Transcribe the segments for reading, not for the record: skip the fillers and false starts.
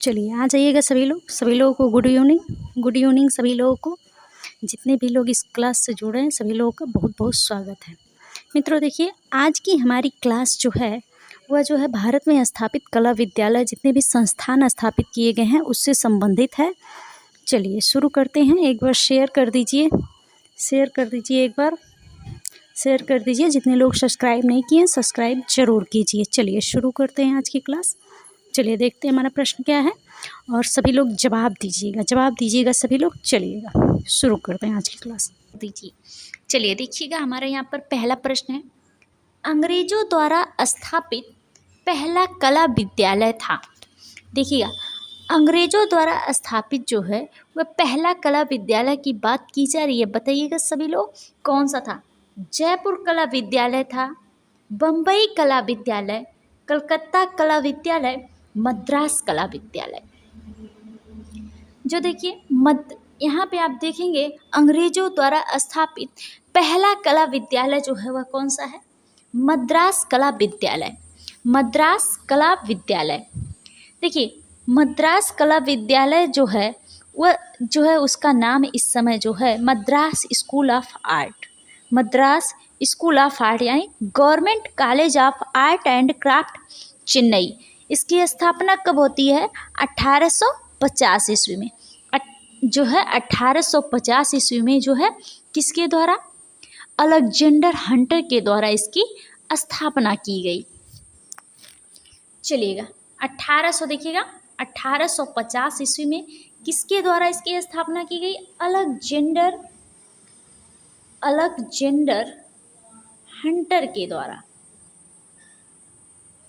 चलिए आ जाइएगा सभी लोगों को गुड इवनिंग सभी लोगों को। जितने भी लोग इस क्लास से जुड़े हैं सभी लोगों का बहुत बहुत स्वागत है। मित्रों देखिए, आज की हमारी क्लास जो है वह जो है भारत में स्थापित कला विद्यालय जितने भी संस्थान स्थापित किए गए हैं उससे संबंधित है। चलिए शुरू करते हैं। एक बार शेयर कर दीजिए शेयर कर दीजिए। जितने लोग सब्सक्राइब नहीं किए हैं सब्सक्राइब जरूर कीजिए। चलिए शुरू करते हैं आज की क्लास। चलिए देखते हैं हमारा प्रश्न क्या है और सभी लोग जवाब दीजिएगा सभी लोग। चलिएगा शुरू करते हैं आज की क्लास। चलिए देखिएगा, हमारे यहाँ पर पहला प्रश्न है, अंग्रेजों द्वारा स्थापित पहला कला विद्यालय था। देखिएगा, अंग्रेजों द्वारा स्थापित जो है वह पहला कला विद्यालय की बात की जा रही है। बताइएगा सभी लोग कौन सा था। जयपुर कला विद्यालय था, बम्बई कला विद्यालय, कलकत्ता कला विद्यालय, मद्रास कला विद्यालय। जो देखिए यहाँ पे आप देखेंगे अंग्रेजों द्वारा स्थापित पहला कला विद्यालय जो है वह कौन सा है, मद्रास कला विद्यालय। मद्रास कला विद्यालय, देखिए मद्रास कला विद्यालय जो है वह जो है उसका नाम इस समय जो है Madras School of Art, Madras School of Art यानी Government College of Art and Craft Chennai. इसकी स्थापना कब होती है, 1850 ईस्वी में। जो है 1850 ईस्वी में जो है किसके द्वारा, अलेक्जेंडर हंटर के द्वारा इसकी स्थापना की गई। चलिएगा 1800 देखिएगा 1850 ईस्वी में किसके द्वारा इसकी स्थापना की गई, अलेक्जेंडर हंटर के द्वारा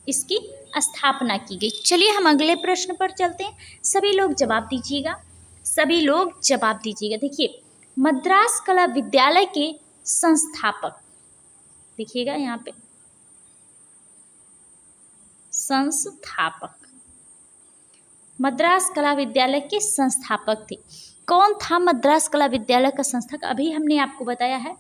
इसकी स्थापना की गई। चलिए हम अगले प्रश्न पर चलते हैं। सभी लोग जवाब दीजिएगा। देखिए मद्रास कला विद्यालय के संस्थापक, देखिएगा यहाँ पे संस्थापक, मद्रास कला विद्यालय के संस्थापक थे। कौन था मद्रास कला विद्यालय का संस्थापक, अभी हमने आपको बताया है,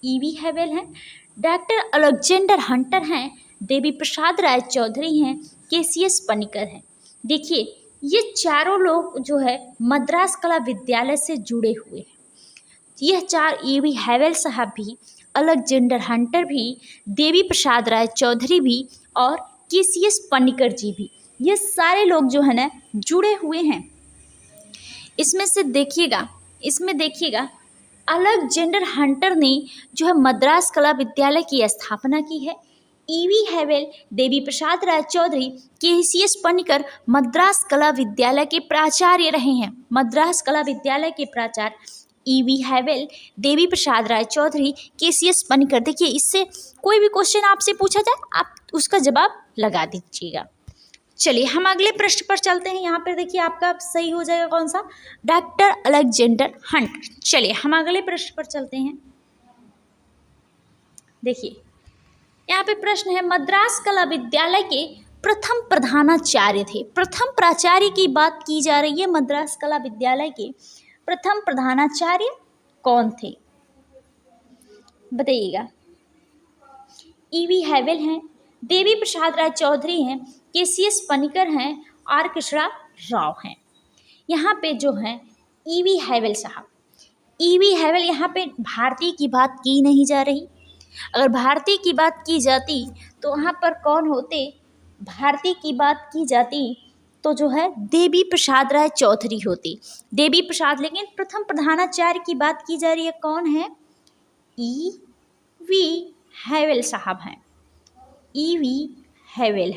ईवी हैवेल हैं, डॉक्टर अलेक्जेंडर हंटर हैं, देवी प्रसाद राय चौधरी हैं, केसीएस पनिकर हैं। देखिए ये चारों लोग जो है मद्रास कला विद्यालय से जुड़े हुए हैं। यह चार, ईवी हैवेल साहब भी, अलेक्जेंडर हंटर भी, देवी प्रसाद राय चौधरी भी और केसीएस पनिकर जी भी, ये सारे लोग जो है ना जुड़े हुए हैं। इसमें देखिएगा अलेक्जेंडर हंटर ने जो है मद्रास कला विद्यालय की स्थापना की है। ईवी हैवेल, देवी प्रसाद राय चौधरी, केसीएस पनिकर मद्रास कला विद्यालय के प्राचार्य रहे हैं। मद्रास कला विद्यालय के प्राचार्य ईवी हैवेल, देवी प्रसाद राय चौधरी, केसीएस पनिकर। देखिए इससे कोई भी क्वेश्चन आपसे पूछा जाए आप उसका जवाब लगा दीजिएगा। चलिए हम अगले प्रश्न पर चलते हैं। यहाँ पर देखिए आपका सही हो जाएगा कौन सा, डॉक्टर अलेक्जेंडर हंटर। चलिए हम अगले प्रश्न पर चलते हैं। देखिए यहाँ पे प्रश्न है, मद्रास कला विद्यालय के प्रथम प्रधानाचार्य थे। प्रथम प्राचार्य की बात की जा रही है। मद्रास कला विद्यालय के प्रथम प्रधानाचार्य कौन थे, बताइएगा। ईवी हैवेल हैं, देवी प्रसाद राय चौधरी हैं, केसीएस पनिकर हैं, आर कृष्णा राव हैं। यहाँ पे जो है ईवी हैवेल साहब, ईवी हैवेल, यहाँ पे भारतीय की बात की नहीं जा रही। अगर भारतीय की बात की जाती तो वहाँ पर कौन होते, भारतीय की बात की जाती तो जो है देवी प्रसाद राय चौधरी होती, देवी प्रसाद। लेकिन प्रथम प्रधानाचार्य की बात की जा रही है, कौन है, ईवी हैवेल साहब हैं, ईवी हैवेल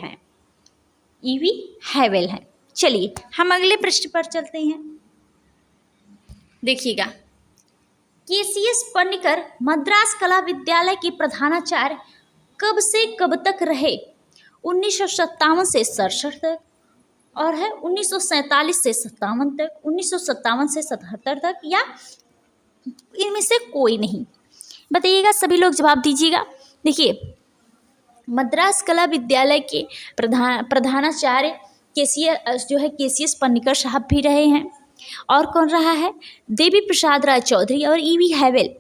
हैं। चलिए हम अगले प्रश्न पर चलते हैं। देखिएगा केसीएस पनिकर मद्रास कला विद्यालय के प्रधानाचार्य कब से कब तक रहे, 1957 से 67 तक, और है 1947 से 57 तक, 1957 से 77 तक, या इनमें से कोई नहीं। बताइएगा सभी लोग जवाब दीजिएगा। देखिए मद्रास कला विद्यालय के प्रधानाचार्य केसीएस पनिकर साहब भी रहे हैं, और कौन रहा है, देवी प्रसाद राय चौधरी और ईवी हैवेल।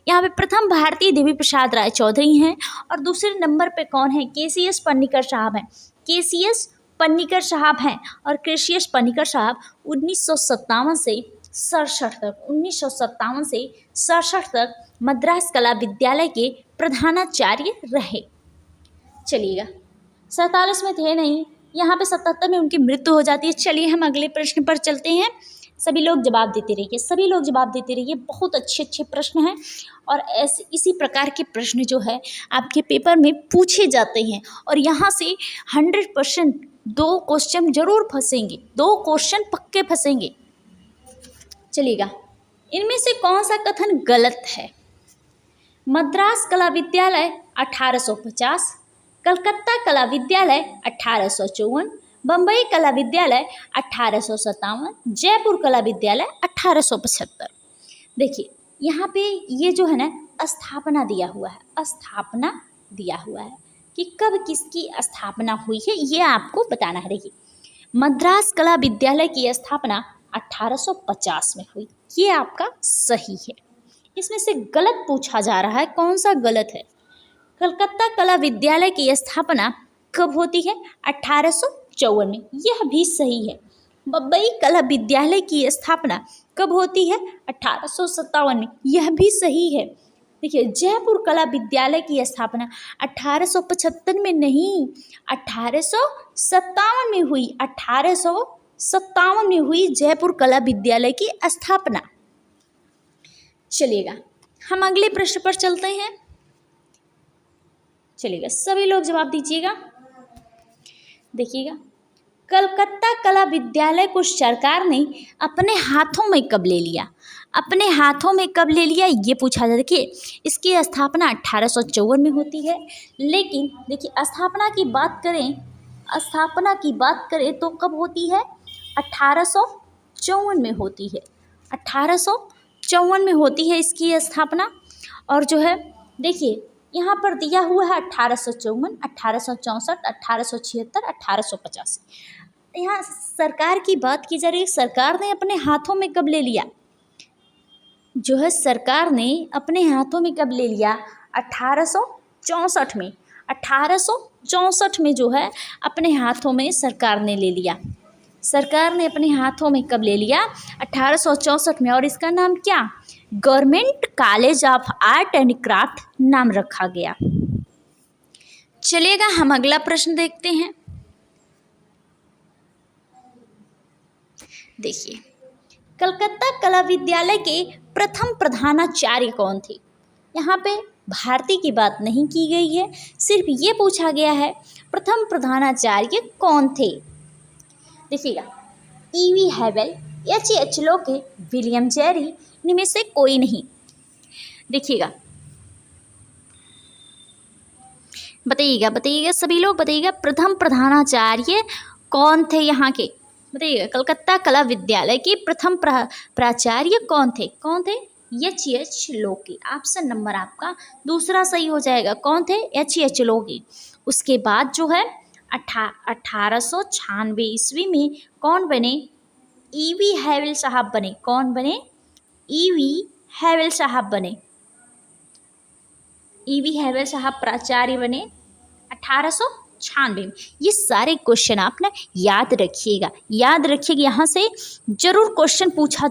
यहाँ पे प्रथम भारतीय देवी प्रसाद राय चौधरी हैं और दूसरे नंबर पे कौन है, केसीएस पनिकर साहब हैं। केसीएस पन्नीकर साहब हैं और क्रेशियस पन्नीकर साहब 1957 से 67 तक मद्रास कला विद्यालय के प्रधानाचार्य रहे। चलिएगा, 47 में थे नहीं, यहाँ पे 77 में उनकी मृत्यु हो जाती है। चलिए हम अगले प्रश्न पर चलते हैं। सभी लोग जवाब देते रहिए, सभी लोग जवाब देते रहिए, बहुत अच्छे अच्छे प्रश्न हैं और ऐसे इसी प्रकार के प्रश्न जो है आपके पेपर में पूछे जाते हैं और यहाँ से 100% 2 क्वेश्चन जरूर फंसेंगे, 2 क्वेश्चन पक्के फंसेंगे। चलिएगा, इनमें से कौन सा कथन गलत है? मद्रास कला विद्यालय 1850, कलकत्ता कला विद्यालय 1854, बम्बई कला विद्यालय 1857, जयपुर कला विद्यालय 1875। देखिए यहाँ पे ये जो है ना स्थापना दिया हुआ है, स्थापना दिया हुआ है कि कब किसकी स्थापना हुई है ये आपको बताना है। देखिए मद्रास कला विद्यालय की स्थापना 1850 में हुई, ये आपका सही है। इसमें से गलत पूछा जा रहा है, कौन सा गलत है? कलकत्ता कला विद्यालय की स्थापना कब होती है? 1854 में, यह भी सही है। बम्बई कला विद्यालय की स्थापना कब होती है? 1857 में, यह भी सही है। देखिए जयपुर कला विद्यालय की स्थापना 1875 में नहीं, 1857 में हुई। 1857 में हुई जयपुर कला विद्यालय की स्थापना। चलिएगा हम अगले प्रश्न पर चलते हैं। चलिएगा सभी लोग जवाब दीजिएगा। देखिएगा, कलकत्ता कला विद्यालय को सरकार ने अपने हाथों में कब ले लिया? अपने हाथों में कब ले लिया ये पूछा जाए। देखिए इसकी स्थापना 1854 में होती है, लेकिन देखिए स्थापना की बात करें तो कब होती है? 1854 में होती है। 1854 में होती है इसकी स्थापना। और जो है देखिए यहाँ पर दिया हुआ है 1854, 1864, 1876, 1885। यहाँ सरकार की बात की जा रही है, सरकार ने अपने हाथों में कब ले लिया? जो है सरकार ने अपने हाथों में कब ले लिया? 1864 में। 1864 में जो है अपने हाथों में सरकार ने ले लिया। सरकार ने अपने हाथों में कब ले लिया? 1864 में। और इसका नाम क्या? Government College of Art and craft नाम रखा गया। चलिएगा हम अगला प्रश्न देखते हैं। देखिए कलकत्ता कला विद्यालय के प्रथम प्रधानाचार्य कौन थे? यहाँ पे भारती की बात नहीं की गई है, सिर्फ ये पूछा गया है प्रथम प्रधानाचार्य कौन थे। देखिएगा ईवी हैवेल, H लोके, विलियम जेरी, इनमें से कोई नहीं। देखिएगा बताइएगा सभी लोग बताइएगा प्रथम प्रधानाचार्य कौन थे यहाँ के? बताइएगा कलकत्ता कला विद्यालय के प्रथम प्राचार्य कौन थे? H लोके। ऑप्शन नंबर आपका दूसरा सही हो जाएगा। कौन थे? H लोके। उसके बाद जो है 1896 ईस्वी में कौन बने? ईवी हैवेल साहब बने। कौन बने? ईवी हैवेल साहब बने। ईवी हैवेल साहब प्राचार्य बने 1896 में। ये सारे क्वेश्चन आप ना याद रखिएगा, यहाँ से जरूर क्वेश्चन पूछा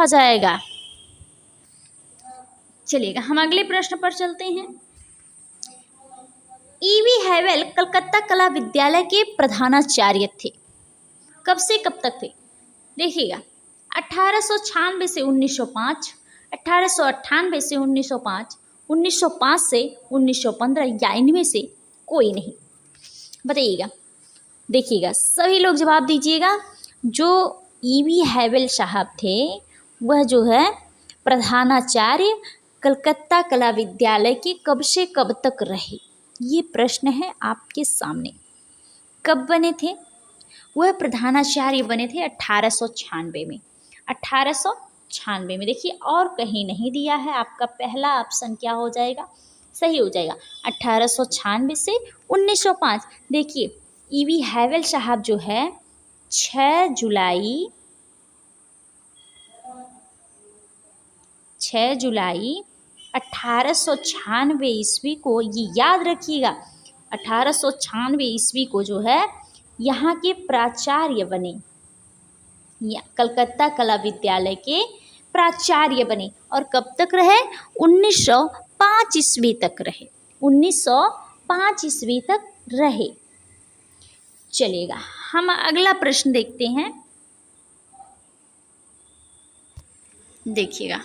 जाएगा, चलिएगा हम अगले प्रश्न पर चलते हैं। ईवी हैवेल कलकत्ता कला विद्यालय के प्रधानाचार्य थे। कब से कब तक थे? देखिएगा 1896 से 1905, 1898 से 1905, 1905 से 1915 या इनमें से कोई नहीं। बताइएगा। देखिएगा सभी लोग जवाब दीजिएगा। जो ईवी हैवेल साहब थे वह जो है प्रधानाचार्य कलकत्ता कला विद्यालय के कब से कब तक रहे, ये प्रश्न है आपके सामने। कब बने थे? वह प्रधानाचार्य बने थे 1896 में। 1896 में। देखिए और कहीं नहीं दिया है। आपका पहला ऑप्शन क्या हो जाएगा? सही हो जाएगा 1896 से 1905। देखिए ईवी हैवेल साहब जो है 6 जुलाई 1896 ईस्वी को, ये याद रखिएगा, 1896 ईस्वी को जो है यहाँ के प्राचार्य बने, या कलकत्ता कला विद्यालय के प्राचार्य बने। और कब तक रहे? 1905 ईस्वी तक रहे, 1905 ईस्वी तक रहे। चलेगा, हम अगला प्रश्न देखते हैं। देखिएगा,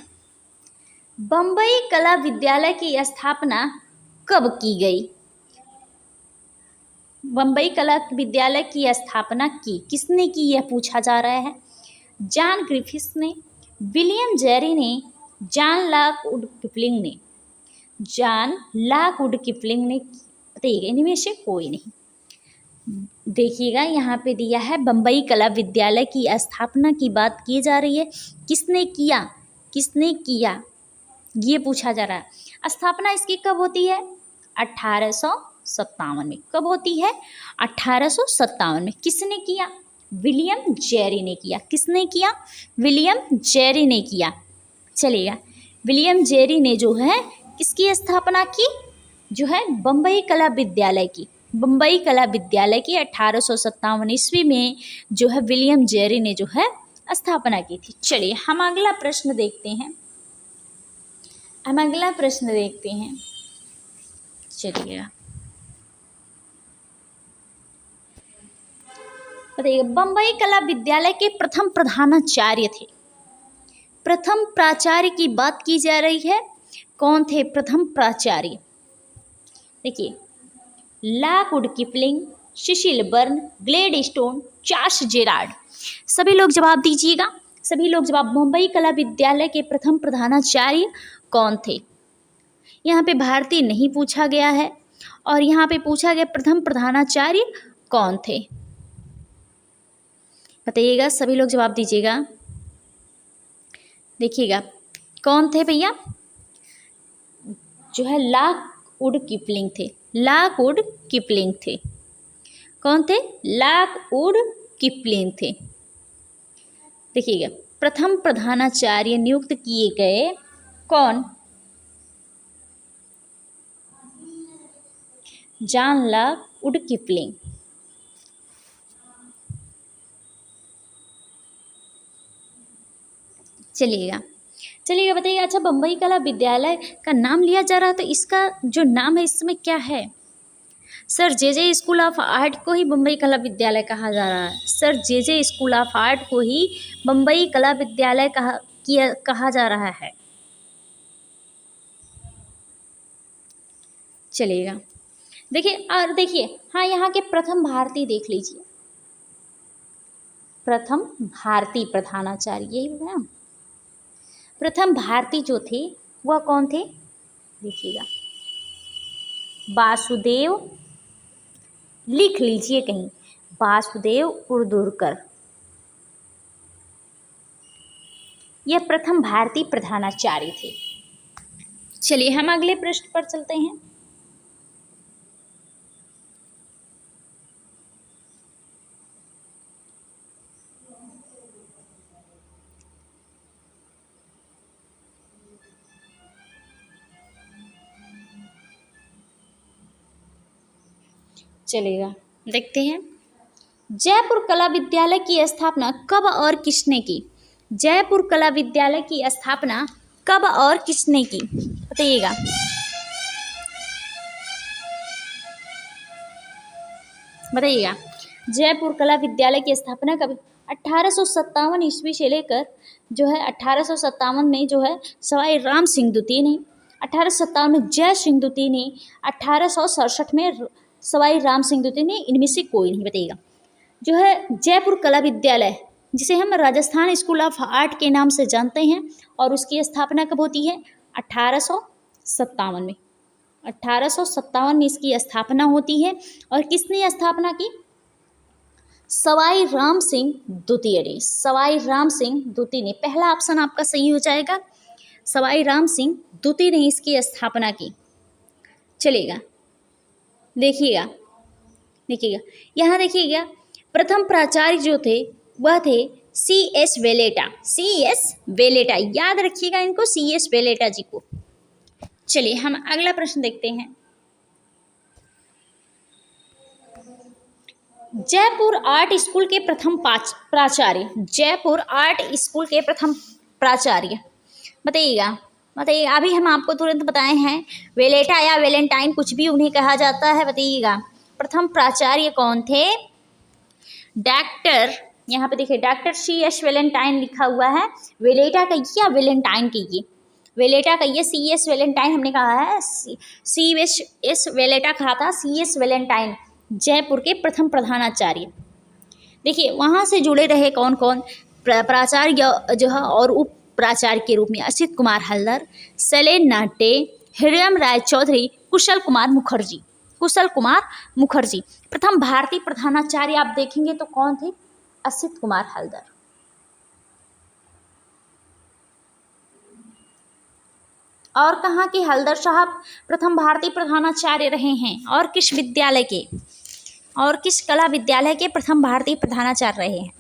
बम्बई कला विद्यालय की स्थापना कब की गई? बम्बई कला विद्यालय की स्थापना किसने की, यह पूछा जा रहा है। जॉन ग्रिफिथ्स ने, विलियम जेरी ने, जॉन लॉकवुड किपलिंग ने। जॉन लॉकवुड किपलिंग ने, बताइएगा इनमें से कोई नहीं। देखिएगा यहाँ पे दिया है बम्बई कला विद्यालय की स्थापना की बात की जा रही है। किसने किया, किसने किया, ये पूछा जा रहा है। स्थापना इसकी कब होती है? 1857 में। कब होती है? 1857 में। किसने किया? विलियम जेरी ने किया। किसने किया? विलियम जेरी ने किया। चलेगा, विलियम जेरी ने जो है किसकी स्थापना की? जो है बम्बई कला विद्यालय की। बम्बई कला विद्यालय की 1857 ईस्वी में जो है विलियम जेरी ने जो है स्थापना की थी। चलिए हम अगला प्रश्न देखते हैं। चलिएगा, बताइए बम्बई कला विद्यालय के प्रथम प्रधानाचार्य थे। प्रथम प्राचार्य की बात की जा रही है। कौन थे प्रथम प्राचार्य? देखिए, Lockwood Kipling, Cecil Burn, Gladstone, Charles Gerard. सभी लोग जवाब दीजिएगा, सभी लोग जवाब। बम्बई कला विद्यालय के प्रथम प्रधानाचार्य कौन थे? यहाँ पे भारतीय नहीं पूछा गया है, और यहाँ पे पूछा गया प्रथम प्रधानाचार्य कौन थे। बताइएगा, सभी लोग जवाब दीजिएगा। देखिएगा, कौन थे भैया? जो है लॉकवुड किपलिंग थे। लॉकवुड किपलिंग थे। कौन थे? लॉकवुड किपलिंग थे। देखिएगा, प्रथम प्रधानाचार्य नियुक्त किए गए कौन? John Lockwood Kipling. चलिएगा, बताइए। अच्छा, बम्बई कला विद्यालय का नाम लिया जा रहा है, तो इसका जो नाम है इसमें क्या है? Sir J school of art को ही बम्बई कला विद्यालय कहा जा रहा है। Sir J school of art को ही बम्बई कला विद्यालय कहा जा रहा है। चलिएगा, देखिए, और देखिए, हाँ, यहाँ के प्रथम भारतीय देख लीजिए। प्रथम भारतीय प्रधानाचार्य, यही है ना। प्रथम भारतीय जो थे वह कौन थे? देखिएगा, वासुदेव, लिख लीजिए कहीं, वासुदेव उर्दुरकर। यह प्रथम भारतीय प्रधानाचार्य थे। चलिए हम अगले प्रश्न पर चलते हैं। चलेगा, देखते हैं। जयपुर कला विद्यालय की स्थापना कब और किसने की? जयपुर कला विद्यालय की स्थापना कब और किसने की? बताइएगा। बताइएगा, जयपुर कला विद्यालय की स्थापना कब? 1857 ईस्वी से लेकर जो है 1857 में जो है सवाई राम सिंह द्वितीय ने, 1857 में जय सिंह द्वितीय ने, 1867 में सवाई राम सिंह द्वितीय ने। इनमें से कोई नहीं। बताइएगा, जो है जयपुर कला विद्यालय, जिसे हम राजस्थान स्कूल ऑफ आर्ट के नाम से जानते हैं, और उसकी स्थापना कब होती है? 1857 में। 1857 में इसकी स्थापना होती है। और किसने स्थापना की? सवाई राम सिंह द्वितीय ने। सवाई राम सिंह द्वितीय ने। पहला ऑप्शन आपका सही हो जाएगा, सवाई राम सिंह द्वितीय ने इसकी स्थापना की। चलेगा, देखिएगा, यहाँ देखिएगा, प्रथम प्राचार्य जो थे वह थे C.S. वेलेटा। C.S. वेलेटा, याद रखिएगा इनको, C.S. वेलेटा जी को। चलिए हम अगला प्रश्न देखते हैं। जयपुर आर्ट स्कूल के प्रथम प्राचार्य, जयपुर आर्ट स्कूल के प्रथम प्राचार्य बताइएगा। बताइएगा, अभी हम आपको तुरंत बताए हैं, वेलेटा या वेलेंटाइन कुछ भी उन्हें कहा जाता है। बताइएगा प्रथम प्राचार्य कौन थे? डॉक्टर, यहाँ पे देखिए डॉक्टर CS वेलेंटाइन लिखा हुआ है। वेलेटा कहिए या वेलेंटाइन कहिए, वेलेटा कहिए, CS वेलेंटाइन हमने कहा है, CS वेलेटा कहा था, CS वेलेंटाइन जयपुर के प्रथम प्रधानाचार्य। देखिए वहाँ से जुड़े रहे कौन कौन प्राचार्य जो है और उप प्राचार्य के रूप में असित कुमार हल्दर, शैलेन नाटे, हृदय राय चौधरी, कुशल कुमार मुखर्जी। कुशल कुमार मुखर्जी प्रथम भारतीय प्रधानाचार्य आप देखेंगे तो कौन थे? असित कुमार हल्दर। और कहाँ के हल्दर साहब प्रथम भारतीय प्रधानाचार्य रहे हैं? और किस विद्यालय के, और किस कला विद्यालय के प्रथम भारतीय प्रधानाचार्य रहे हैं?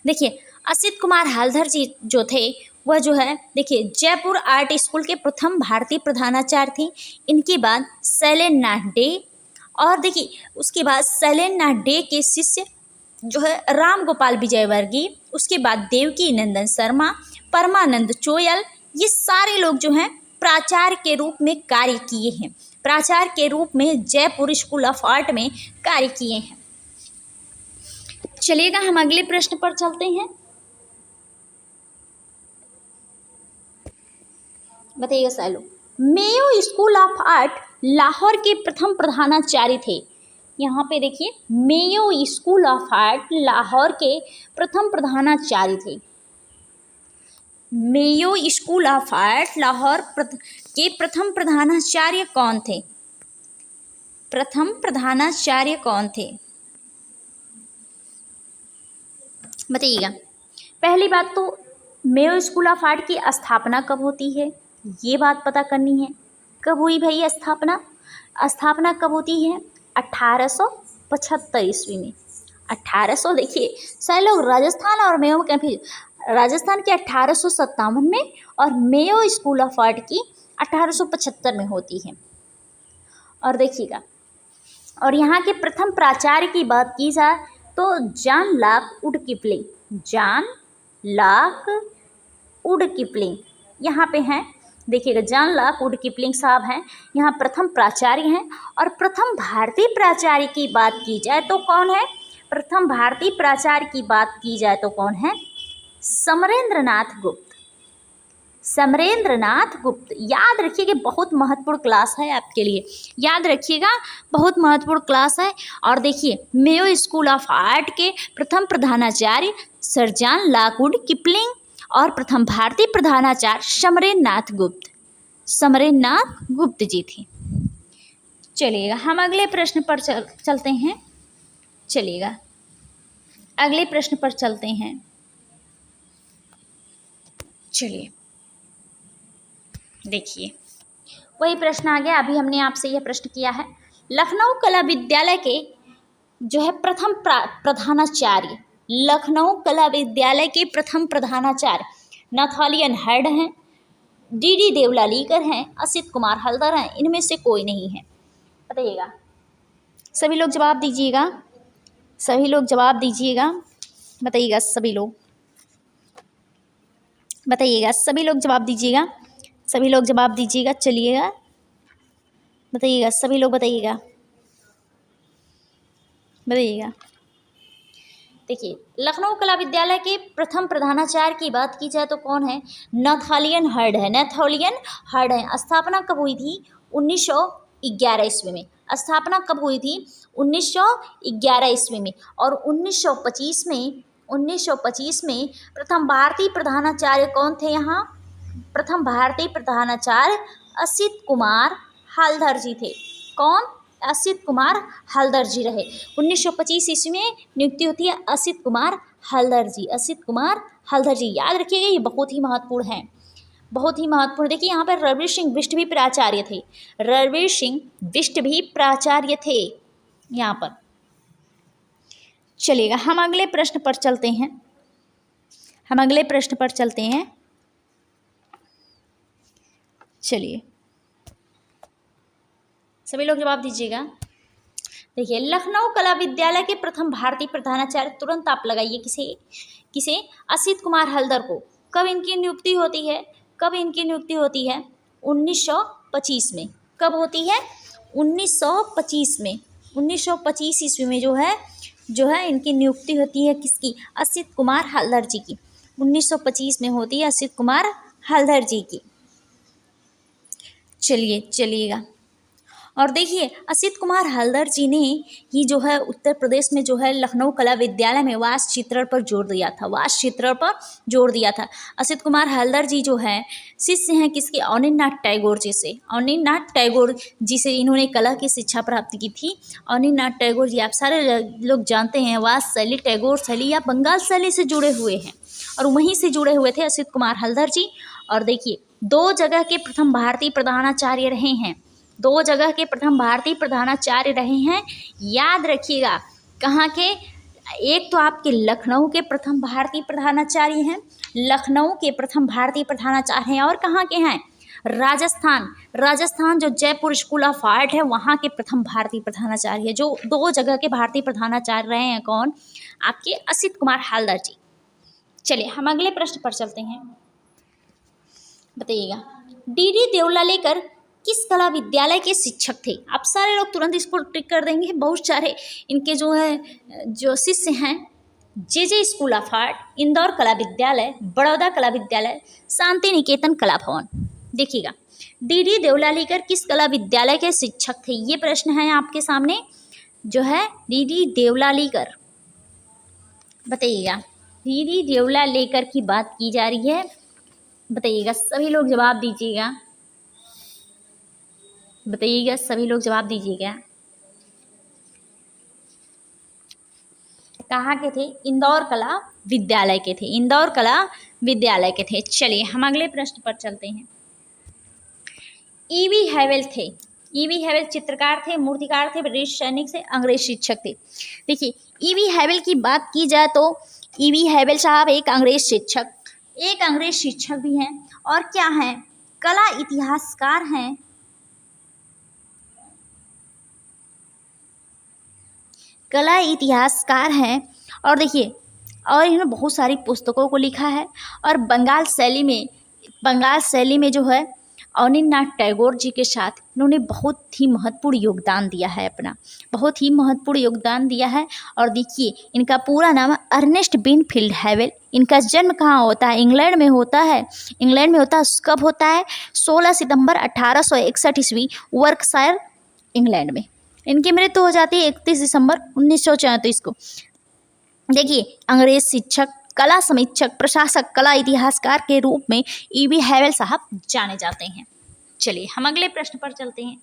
देखिए असित कुमार हल्दर जी जो थे वह जो है देखिए जयपुर आर्ट स्कूल के प्रथम भारतीय प्रधानाचार्य थे। इनके बाद शैलेन नाथ डे, और देखिए उसके बाद शैलेन नाथ डे के शिष्य जो है राम गोपाल विजयवर्गीय, उसके बाद देवकी नंदन शर्मा, परमानंद चोयल, ये सारे लोग जो हैं प्राचार्य के रूप में कार्य किए हैं, प्राचार्य के रूप में जयपुर स्कूल ऑफ आर्ट में कार्य किए हैं। चलिएगा हम अगले प्रश्न पर चलते हैं। बताइएगा सालों, Mayo school of art Lahore के प्रथम प्रधानाचार्य थे। यहाँ पे देखिए Mayo school of art Lahore के प्रथम प्रधानाचार्य थे। Mayo school of art Lahore के प्रथम प्रधानाचार्य कौन थे? प्रथम प्रधानाचार्य कौन थे? बताइएगा। पहली बात तो मेयो स्कूल ऑफ आर्ट की स्थापना कब होती है, ये बात पता करनी है। कब हुई भाई स्थापना? स्थापना कब होती है? 1875 ईस्वी में। 1800 देखिए सारे लोग राजस्थान और मेयो में कन्फ्यूज, राजस्थान के 1857 में और मेयो स्कूल ऑफ आर्ट की 1875 में होती है। और देखिएगा, और यहाँ के प्रथम प्राचार्य की बात की जाए तो John Locke would Kipling, John Locke would Kipling यहाँ पे हैं। देखिएगा जॉन लॉक वुड किपलिंग साहब हैं, यहाँ प्रथम प्राचार्य हैं। और प्रथम भारतीय प्राचार्य की बात की जाए तो कौन है? प्रथम भारतीय प्राचार्य की बात की जाए तो कौन है? समरेंद्रनाथ गुप्त। समरेंद्रनाथ गुप्त, याद रखिएगा बहुत महत्वपूर्ण क्लास है आपके लिए, याद रखिएगा बहुत महत्वपूर्ण क्लास है। और देखिए मेयो स्कूल ऑफ आर्ट के प्रथम प्रधानाचार्य sir John Locke would Kipling और प्रथम भारतीय प्रधानाचार्य समरेंद्रनाथ गुप्त, समरेंद्रनाथ गुप्त जी थे। चलिएगा हम अगले प्रश्न पर चलते हैं। चलिएगा अगले प्रश्न पर चलते हैं। चलिए देखिए वही प्रश्न आ गया, अभी हमने आपसे यह प्रश्न किया है। लखनऊ कला विद्यालय के जो है प्रथम प्रधानाचार्य, लखनऊ कला विद्यालय के प्रथम प्रधानाचार्य नथालियन हेड हैं, DD देवलालीकर हैं, असित कुमार हल्दर हैं, इनमें से कोई नहीं है। बताइएगा, सभी लोग जवाब दीजिएगा, सभी लोग जवाब दीजिएगा। बताइएगा सभी लोग, बताइएगा सभी लोग जवाब दीजिएगा, सभी लोग जवाब दीजिएगा। चलिएगा बताइएगा सभी लोग, बताइएगा बताइएगा। देखिए लखनऊ कला विद्यालय के प्रथम प्रधानाचार्य की बात की जाए तो कौन है? नथालियन हेड है, नथालियन हेड है। स्थापना कब हुई थी? 1911 ईस्वी में। स्थापना कब हुई थी? 1911 ईस्वी में। और 1925 में प्रथम भारतीय प्रधानाचार्य कौन थे? यहाँ प्रथम भारतीय प्रधानाचार्य असित कुमार हल्दर जी थे। कौन? असित कुमार हल्दर जी रहे। 1925 ईस्वी में नियुक्ति होती है असित कुमार हल्दर जी, असित कुमार हल्दर जी, याद रखिएगा ये बहुत ही महत्वपूर्ण है, बहुत ही महत्वपूर्ण। देखिए यहाँ पर रणवीर सिंह बिष्ट भी प्राचार्य थे, रणवीर सिंह बिष्ट भी प्राचार्य थे यहाँ पर। चलिएगा हम अगले प्रश्न पर चलते हैं, हम अगले प्रश्न पर चलते हैं। चलिए सभी लोग जवाब दीजिएगा। देखिए, लखनऊ कला विद्यालय के प्रथम भारतीय प्रधानाचार्य, तुरंत आप लगाइए किसे असित कुमार हल्दर को। कब इनकी नियुक्ति होती है? कब इनकी नियुक्ति होती है? 1925 में। कब होती है? 1925 में। 1925 ईस्वी में जो है इनकी नियुक्ति होती है किसकी? असित कुमार हल्दर जी की। 1925 में होती है असित कुमार हल्दर जी की। चलिएगा और देखिए, असित कुमार हल्दर जी ने ही जो है उत्तर प्रदेश में जो है लखनऊ कला विद्यालय में वास्तु चित्रण पर जोर दिया था। असित कुमार हल्दर जी जो है शिष्य हैं किसके? अवनींद्रनाथ टैगोर जी से। अवनींद्रनाथ टैगोर जी से इन्होंने कला की शिक्षा प्राप्त की थी। अवनींद्रनाथ टैगोर जी आप सारे लोग जानते हैं, वास्तु शैली, टैगोर शैली या बंगाल शैली से जुड़े हुए हैं, और वहीं से जुड़े हुए थे असित कुमार हल्दर जी। और देखिए, 2 जगह के प्रथम भारतीय प्रधानाचार्य रहे हैं। 2 जगह के प्रथम भारतीय प्रधानाचार्य रहे हैं, याद रखिएगा। कहाँ के? एक तो आपके लखनऊ के प्रथम भारतीय प्रधानाचार्य हैं, लखनऊ के प्रथम भारतीय प्रधानाचार्य हैं, और कहाँ के हैं? राजस्थान जो जयपुर स्कूल ऑफ आर्ट है वहाँ के प्रथम भारतीय प्रधानाचार्य है। जो 2 जगह के भारतीय प्रधानाचार्य रहे हैं, कौन? आपके असित कुमार हल्दर जी। चलिए हम अगले प्रश्न पर चलते हैं। बताइएगा, डी देवला लेकर किस कला विद्यालय के शिक्षक थे? आप सारे लोग तुरंत इसको टिक कर देंगे। बहुत सारे इनके जो शिष्य हैं, जे स्कूल ऑफ आर्ट, इंदौर कला विद्यालय, बड़ौदा कला विद्यालय, शांति निकेतन कला भवन। देखिएगा, डी देवलालीकर किस कला विद्यालय के शिक्षक थे? ये प्रश्न है आपके सामने, जो है डी देवलालीकर। बताइएगा, डी देवलालीकर की बात की जा रही है। बताइएगा, सभी लोग जवाब दीजिएगा। बताइएगा, सभी लोग जवाब दीजिएगा। कहाँ के थे? इंदौर कला विद्यालय के थे। इंदौर कला विद्यालय के थे। चलिए हम अगले प्रश्न पर चलते हैं। ईवी हैवेल थे। ईवी हैवेल चित्रकार थे, मूर्तिकार थे, ब्रिटिश सैनिक से, अंग्रेज शिक्षक थे। देखिए, ईवी हैवेल की बात की जाए तो ईवी हैवेल साहब एक अंग्रेज शिक्षक भी हैं, और क्या हैं? कला इतिहासकार हैं। कला इतिहासकार हैं। और देखिए, और इन्होंने बहुत सारी पुस्तकों को लिखा है, और बंगाल शैली में जो है अवनींद्रनाथ टैगोर जी के साथ इन्होंने बहुत ही महत्वपूर्ण योगदान दिया है। और देखिए, इनका पूरा नाम अर्नेस्ट बिनफील्ड हैवेल। इनका जन्म कहाँ होता है? इंग्लैंड में होता है। कब होता है? 16 सितंबर 1861 ईस्वी, वर्कशायर, इंग्लैंड में। इनकी मृत्यु हो जाती है 31 दिसंबर 1934 को। देखिए, अंग्रेज शिक्षक, कला समीक्षक, प्रशासक, कला इतिहासकार के रूप में ईवी हैवेल साहब जाने जाते हैं। चलिए हम अगले प्रश्न पर चलते हैं।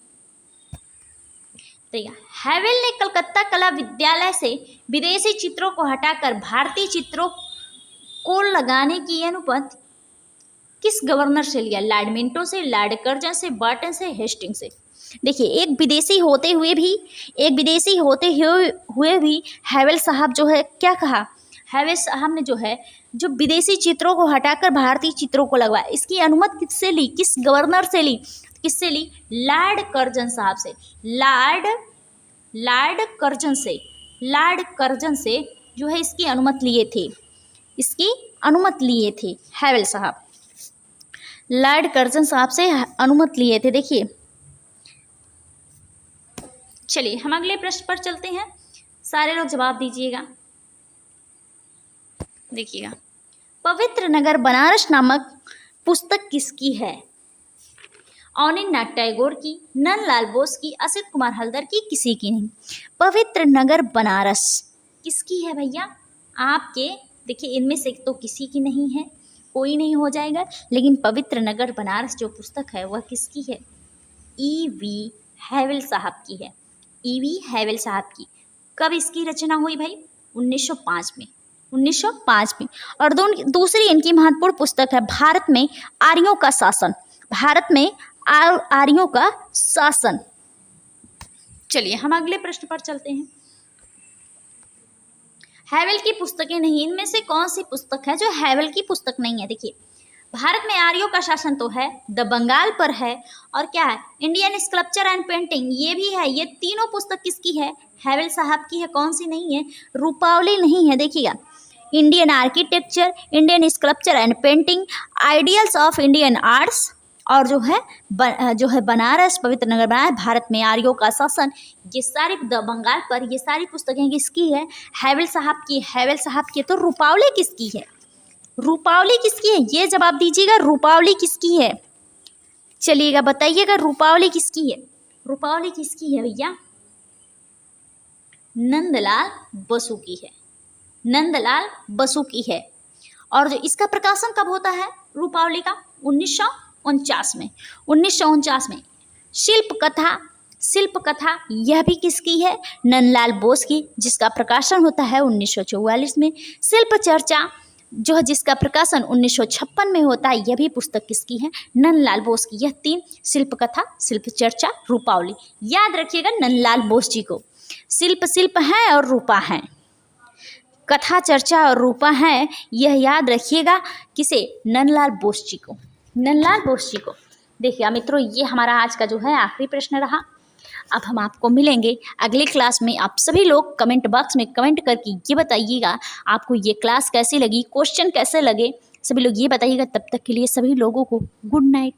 देखिए, हैवेल ने कलकत्ता कला विद्यालय से विदेशी चित्रों को हटाकर भारतीय चित्रों को लगाने की अनुमति किस गवर्नर से लिया? लॉर्ड मिंटो से, लॉर्ड कर्जन से, बर्टन से, हेस्टिंग से। देखिए, एक विदेशी होते हुए भी हैवेल साहब जो है क्या कहा? हैवेल साहब ने जो विदेशी चित्रों को हटाकर भारतीय चित्रों को लगवाया। इसकी अनुमति किससे ली? किस गवर्नर से ली? किससे ली? लॉर्ड कर्जन साहब से। लॉर्ड कर्जन से जो है इसकी अनुमति लिए थे हैवेल साहब। लॉर्ड कर्जन साहब से अनुमति लिए थे। देखिए, चलिए हम अगले प्रश्न पर चलते हैं। सारे लोग जवाब दीजिएगा। देखिएगा, पवित्र नगर बनारस नामक पुस्तक किसकी है? अवनींद्रनाथ टैगोर की, नंदलाल बोस की, असित कुमार हल्दर की, किसी की नहीं। पवित्र नगर बनारस किसकी है भैया? आपके देखिए, इनमें से तो किसी की नहीं है, कोई नहीं हो जाएगा, लेकिन पवित्र नगर बनारस जो पुस्तक है वह किसकी है? ईवी हैवेल साहब की है। ईवी हैवेल साहब की। कब इसकी रचना हुई भाई? 1905 में। 1905 में। और दूसरी इनकी महत्वपूर्ण पुस्तक है भारत में आर्यों का शासन। चलिए हम अगले प्रश्न पर चलते हैं। हैवेल की पुस्तकें नहीं, इनमें से कौन सी पुस्तक है जो हैवेल की पुस्तक नहीं है? देखिए, भारत में आर्यों का शासन तो है, द बंगाल पर है, और क्या है? इंडियन स्कल्पचर एंड पेंटिंग, ये भी है। ये तीनों पुस्तक किसकी है? हैवेल साहब की है, कौन सी नहीं है? रूपावली नहीं है। देखिएगा, Indian architecture, Indian sculpture and painting, ideals of Indian arts, और जो है बनारस पवित्र नगर बनारस, भारत में आर्यों का शासन, ये सारी बंगाल पर, ये सारी पुस्तकें किसकी है? हैवेल साहब की। हैवेल साहब की। तो रूपावली किसकी है? रूपावली किसकी है? ये जवाब दीजिएगा, रूपावली किसकी है? चलिएगा बताइएगा, रूपावली किसकी है? रूपावली किसकी है भैया? नंदलाल बसु की है। नंदलाल बसु की है। और जो इसका प्रकाशन कब होता है रूपावली का? 1949 में। 1949 में। शिल्प कथा यह भी किसकी है? नंदलाल बोस की, जिसका प्रकाशन होता है 1944 में। शिल्प चर्चा जो है, जिसका प्रकाशन 1956 में होता है, यह भी पुस्तक किसकी है? नंदलाल बोस की। यह 3, शिल्प कथा, शिल्प चर्चा, रूपावली, याद रखिएगा नंदलाल बोस जी को। शिल्प है और रूपा है, कथा चर्चा और रूपा है, यह याद रखिएगा किसे? नंदलाल बोस जी को। नंदलाल बोस जी को। देखिए मित्रों, ये हमारा आज का जो है आखिरी प्रश्न रहा। अब हम आपको मिलेंगे अगली क्लास में। आप सभी लोग कमेंट बॉक्स में कमेंट करके ये बताइएगा आपको ये क्लास कैसी लगी, क्वेश्चन कैसे लगे, सभी लोग ये बताइएगा। तब तक के लिए सभी लोगों को गुड नाइट।